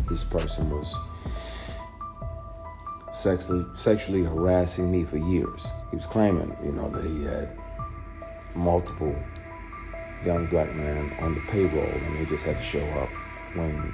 This person was sexually harassing me for years. He was claiming, that he had multiple young black men on the payroll, and they just had to show up when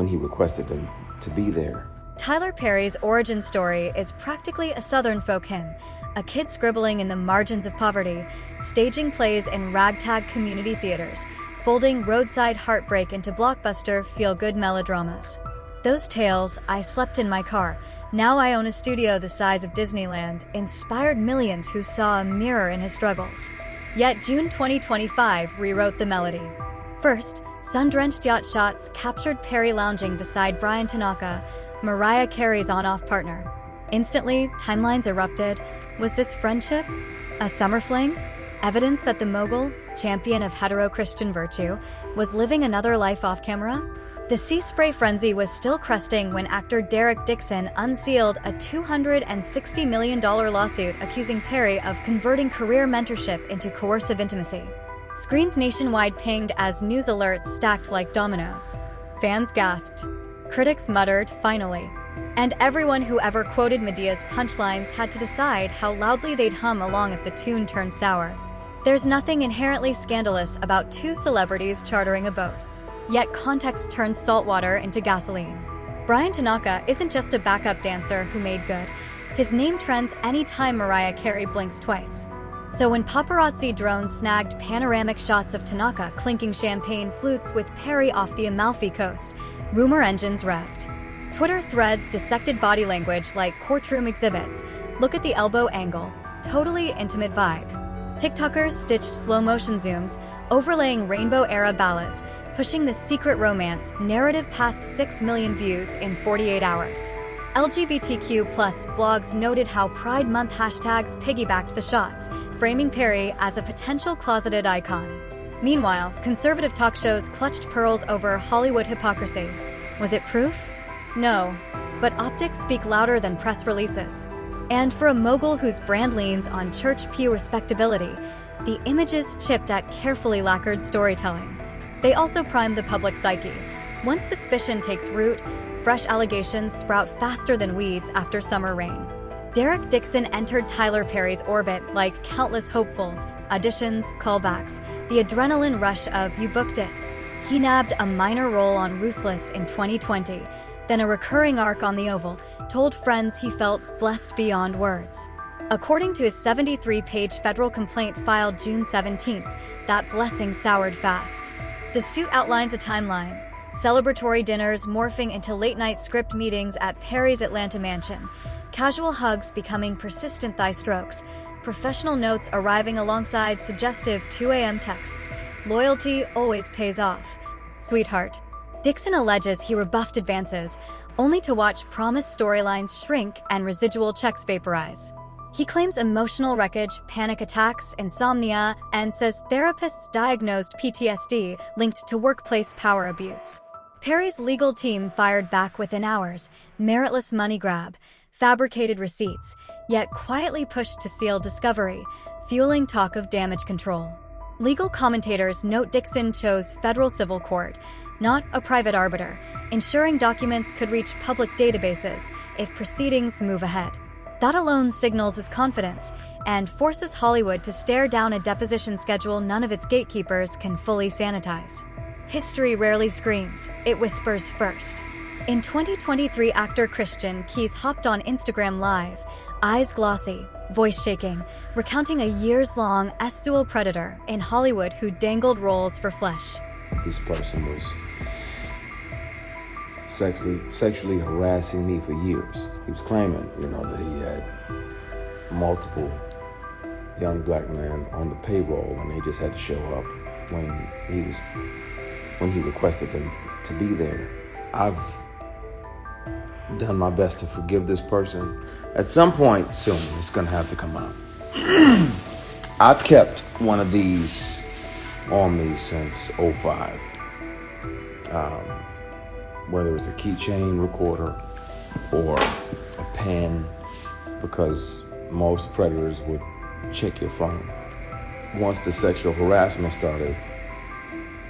he requested them to be there. Tyler Perry's origin story is practically a Southern folk hymn, a kid scribbling in the margins of poverty, staging plays in ragtag community theaters, folding roadside heartbreak into blockbuster feel-good melodramas. Those tales, I slept in my car, now I own a studio the size of Disneyland, inspired millions who saw a mirror in his struggles. Yet June 2025 rewrote the melody. First, sun-drenched yacht shots captured Perry lounging beside Bryan Tanaka, Mariah Carey's on-off partner. Instantly, timelines erupted. Was this friendship? A summer fling? Evidence that the mogul, champion of hetero Christian virtue, was living another life off-camera? The sea spray frenzy was still cresting when actor Derek Dixon unsealed a $260 million lawsuit accusing Perry of converting career mentorship into coercive intimacy. Screens nationwide pinged as news alerts stacked like dominoes. Fans gasped. Critics muttered, finally. And everyone who ever quoted Madea's punchlines had to decide how loudly they'd hum along if the tune turned sour. There's nothing inherently scandalous about two celebrities chartering a boat. Yet context turns saltwater into gasoline. Bryan Tanaka isn't just a backup dancer who made good. His name trends anytime Mariah Carey blinks twice. So when paparazzi drones snagged panoramic shots of Tanaka clinking champagne flutes with Perry off the Amalfi Coast, rumor engines revved. Twitter threads dissected body language like courtroom exhibits. Look at the elbow angle. Totally intimate vibe. TikTokers stitched slow-motion zooms, overlaying rainbow-era ballads, pushing the secret romance narrative past 6 million views in 48 hours. LGBTQ+ blogs noted how Pride Month hashtags piggybacked the shots, framing Perry as a potential closeted icon. Meanwhile, conservative talk shows clutched pearls over Hollywood hypocrisy. Was it proof? No, but optics speak louder than press releases. And for a mogul whose brand leans on church pew respectability, the images chipped at carefully lacquered storytelling. They also primed the public psyche. Once suspicion takes root, fresh allegations sprout faster than weeds after summer rain. Derek Dixon entered Tyler Perry's orbit like countless hopefuls, auditions, callbacks, the adrenaline rush of "you booked it." He nabbed a minor role on Ruthless in 2020, then a recurring arc on The Oval, told friends he felt blessed beyond words. According to his 73-page federal complaint filed June 17th, that blessing soured fast. The suit outlines a timeline: celebratory dinners morphing into late-night script meetings at Perry's Atlanta mansion, casual hugs becoming persistent thigh strokes, professional notes arriving alongside suggestive 2 a.m. texts. Loyalty always pays off. Sweetheart. Dixon alleges he rebuffed advances, only to watch promised storylines shrink and residual checks vaporize. He claims emotional wreckage, panic attacks, insomnia, and says therapists diagnosed PTSD linked to workplace power abuse. Perry's legal team fired back within hours: meritless money grab, fabricated receipts, yet quietly pushed to seal discovery, fueling talk of damage control. Legal commentators note Dixon chose federal civil court, not a private arbiter, ensuring documents could reach public databases if proceedings move ahead. That alone signals his confidence and forces Hollywood to stare down a deposition schedule none of its gatekeepers can fully sanitize. History rarely screams, it whispers first. In 2023, actor Christian Keys hopped on Instagram Live, eyes glossy, voice shaking, recounting a years-long sexual predator in Hollywood who dangled roles for flesh. This person was sexually harassing me for years. He was claiming, that he had multiple young black men on the payroll, and they just had to show up when he requested them to be there. I've done my best to forgive this person. At some point soon, it's gonna have to come out. I've kept one of these on me since '05. Whether it's a keychain recorder or a pen, because most predators would check your phone. Once the sexual harassment started,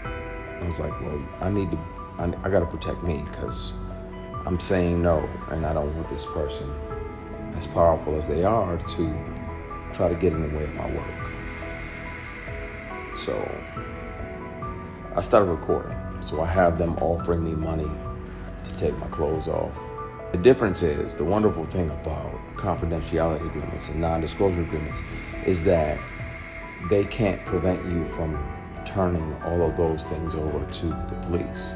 I was like, well, I need to I got to protect me because I'm saying no, and I don't want this person, as powerful as they are, to try to get in the way of my work. So I started recording. So I have them offering me money to take my clothes off. The difference is, the wonderful thing about confidentiality agreements and non-disclosure agreements is that they can't prevent you from turning all of those things over to the police,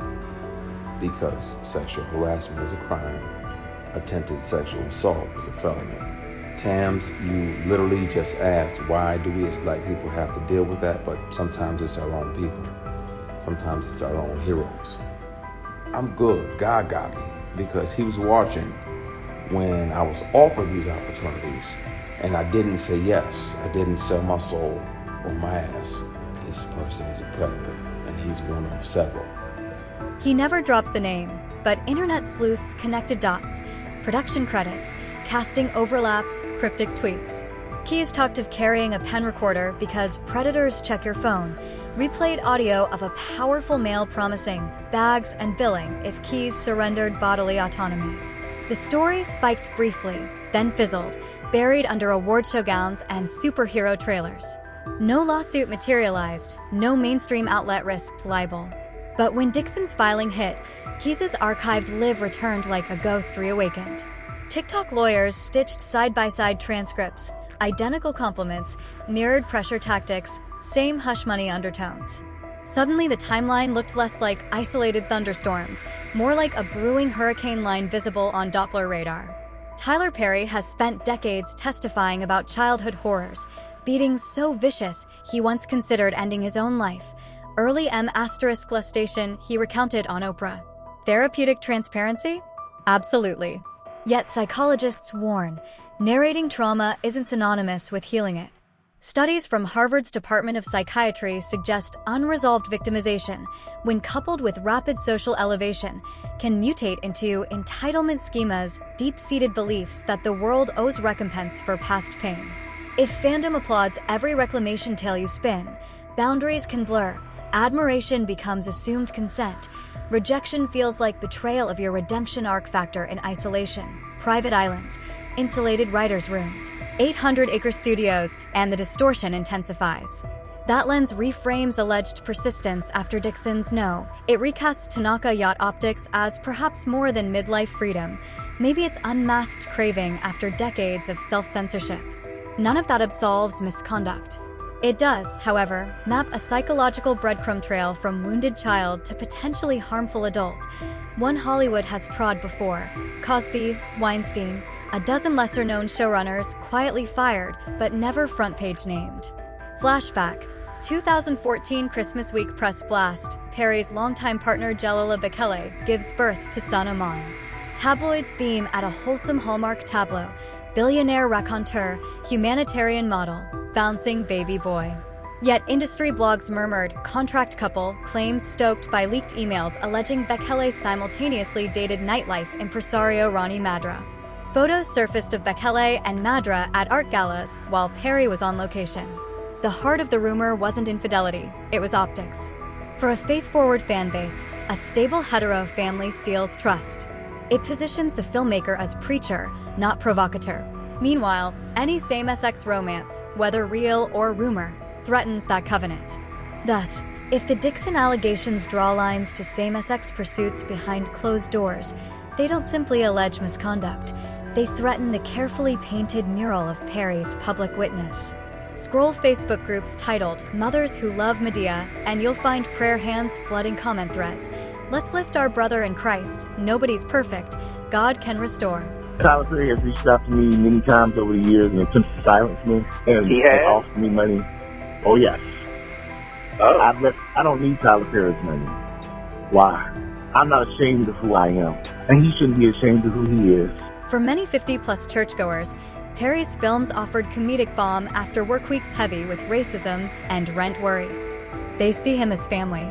because sexual harassment is a crime, attempted sexual assault is a felony. Tams, you literally just asked, why do we as black people have to deal with that? But sometimes it's our own people. Sometimes it's our own heroes. I'm good. God got me, because he was watching when I was offered these opportunities and I didn't say yes. I didn't sell my soul or my ass. This person is a predator, and he's one of several. He never dropped the name, but internet sleuths connected dots, production credits, casting overlaps, cryptic tweets. Keys talked of carrying a pen recorder because predators check your phone, replayed audio of a powerful male promising bags and billing if Keys surrendered bodily autonomy. The story spiked briefly, then fizzled, buried under award show gowns and superhero trailers. No lawsuit materialized, no mainstream outlet risked libel. But when Dixon's filing hit, Keys' archived live returned like a ghost reawakened. TikTok lawyers stitched side-by-side transcripts, identical compliments, mirrored pressure tactics, same hush money undertones. Suddenly, the timeline looked less like isolated thunderstorms, more like a brewing hurricane line visible on Doppler radar. Tyler Perry has spent decades testifying about childhood horrors, beatings so vicious he once considered ending his own life. Early M*gestation he recounted on Oprah. Therapeutic transparency? Absolutely. Yet psychologists warn, narrating trauma isn't synonymous with healing it. Studies from Harvard's Department of Psychiatry suggest unresolved victimization, when coupled with rapid social elevation, can mutate into entitlement schemas, deep-seated beliefs that the world owes recompense for past pain. If fandom applauds every reclamation tale you spin, boundaries can blur, admiration becomes assumed consent, rejection feels like betrayal of your redemption arc factor in isolation, private islands, insulated writers' rooms, 800-acre studios, and the distortion intensifies. That lens reframes alleged persistence after Dixon's no. It recasts Tanaka yacht optics as perhaps more than midlife freedom. Maybe it's unmasked craving after decades of self-censorship. None of that absolves misconduct. It does, however, map a psychological breadcrumb trail from wounded child to potentially harmful adult, one Hollywood has trod before. Cosby, Weinstein, a dozen lesser-known showrunners quietly fired, but never front-page named. Flashback. 2014 Christmas week press blast. Perry's longtime partner Jalila Bekele gives birth to son Aman. Tabloids beam at a wholesome Hallmark tableau. Billionaire raconteur, humanitarian model, bouncing baby boy. Yet industry blogs murmured, contract couple, claims stoked by leaked emails alleging Bekele simultaneously dated nightlife impresario Ronnie Madra. Photos surfaced of Bekele and Madra at art galas while Perry was on location. The heart of the rumor wasn't infidelity, it was optics. For a faith-forward fanbase, a stable hetero family steals trust. It positions the filmmaker as preacher, not provocateur. Meanwhile, any same-sex romance, whether real or rumor, threatens that covenant. Thus, if the Dixon allegations draw lines to same-sex pursuits behind closed doors, they don't simply allege misconduct. They threaten the carefully painted mural of Perry's public witness. Scroll Facebook groups titled Mothers Who Love Madea, and you'll find prayer hands flooding comment threads. Let's lift our brother in Christ. Nobody's perfect. God can restore. Tyler Perry has reached out to me many times over the years and attempted to silence me and offered me money. Oh, yes. Oh. I don't need Tyler Perry's money. Why? I'm not ashamed of who I am, and he shouldn't be ashamed of who he is. For many 50-plus churchgoers, Perry's films offered comedic balm after work weeks heavy with racism and rent worries. They see him as family.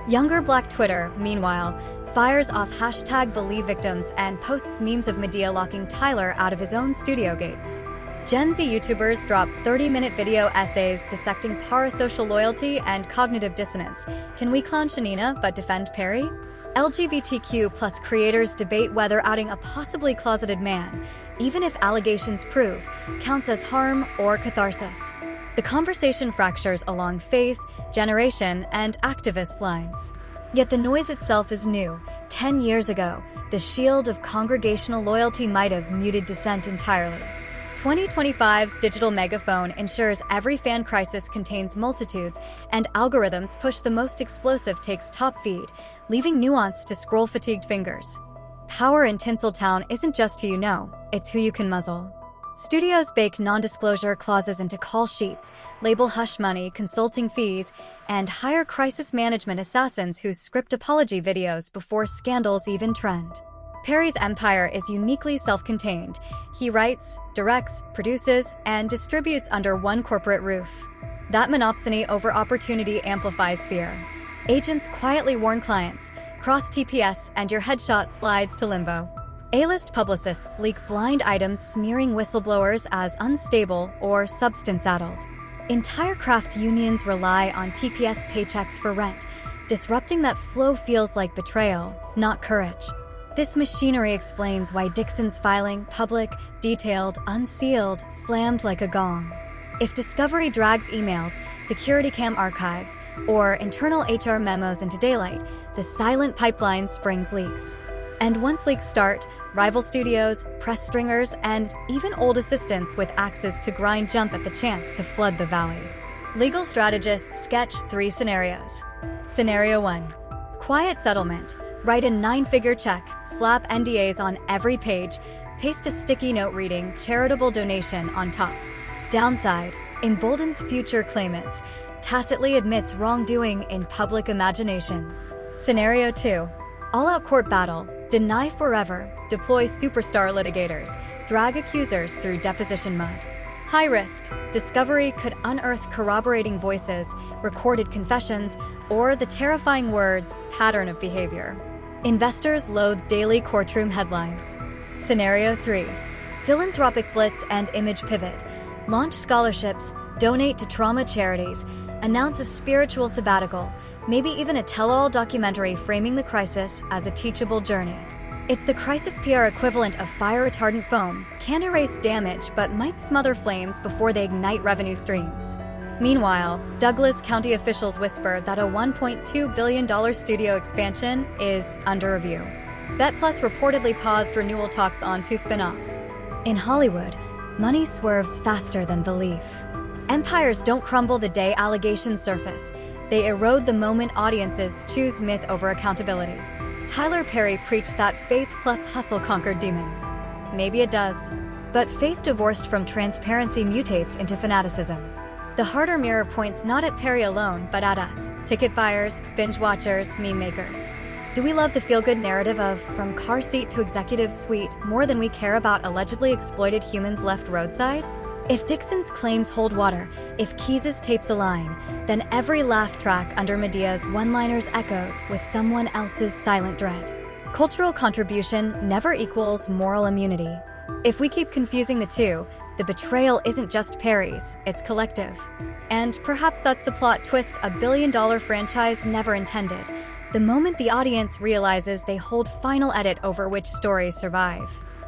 Younger Black Twitter, meanwhile, fires off #BelieveVictims and posts memes of Madea locking Tyler out of his own studio gates. Gen Z YouTubers drop 30-minute video essays dissecting parasocial loyalty and cognitive dissonance. Can we clown Shanina but defend Perry? LGBTQ plus creators debate whether outing a possibly closeted man, even if allegations prove, counts as harm or catharsis. The conversation fractures along faith, generation, and activist lines. Yet the noise itself is new. 10 years ago, the shield of congregational loyalty might have muted dissent entirely. 2025's digital megaphone ensures every fan crisis contains multitudes, and algorithms push the most explosive takes top feed, leaving nuance to scroll-fatigued fingers. Power in Tinseltown isn't just who you know, it's who you can muzzle. Studios bake non-disclosure clauses into call sheets, label hush money, consulting fees, and hire crisis management assassins who script apology videos before scandals even trend. Perry's empire is uniquely self-contained. He writes, directs, produces, and distributes under one corporate roof. That monopsony over opportunity amplifies fear. Agents quietly warn clients, cross TPS, and your headshot slides to limbo. A-list publicists leak blind items, smearing whistleblowers as unstable or substance-addled. Entire craft unions rely on TPS paychecks for rent. Disrupting that flow feels like betrayal, not courage. This machinery explains why Dixon's filing, public, detailed, unsealed, slammed like a gong. If Discovery drags emails, security cam archives, or internal HR memos into daylight, the silent pipeline springs leaks. And once leaks start, rival studios, press stringers, and even old assistants with axes to grind jump at the chance to flood the valley. Legal strategists sketch 3 scenarios. Scenario 1. Quiet settlement. Write a 9-figure check, slap NDAs on every page, paste a sticky note reading charitable donation on top. Downside. Emboldens future claimants, tacitly admits wrongdoing in public imagination. Scenario 2. All-out court battle. Deny forever, deploy superstar litigators, drag accusers through deposition mud. High risk. Discovery could unearth corroborating voices, recorded confessions, or the terrifying words, pattern of behavior. Investors loathe daily courtroom headlines. Scenario 3. Philanthropic blitz and image pivot. Launch scholarships, donate to trauma charities, announce a spiritual sabbatical, maybe even a tell-all documentary framing the crisis as a teachable journey. It's the crisis PR equivalent of fire-retardant foam, can erase damage but might smother flames before they ignite revenue streams. Meanwhile, Douglas County officials whisper that a $1.2 billion studio expansion is under review. BetPlus reportedly paused renewal talks on 2 spin-offs. In Hollywood, money swerves faster than belief. Empires don't crumble the day allegations surface. They erode the moment audiences choose myth over accountability. Tyler Perry preached that faith plus hustle conquered demons. Maybe it does. But faith divorced from transparency mutates into fanaticism. The harder mirror points not at Perry alone, but at us, ticket buyers, binge watchers, meme makers. Do we love the feel-good narrative of from car seat to executive suite more than we care about allegedly exploited humans left roadside? If Dixon's claims hold water, if Keyes' tapes align, then every laugh track under Medea's one-liners echoes with someone else's silent dread. Cultural contribution never equals moral immunity. If we keep confusing the two, the betrayal isn't just Perry's, it's collective. And perhaps that's the plot twist a billion-dollar franchise never intended. The moment the audience realizes they hold final edit over which stories survive.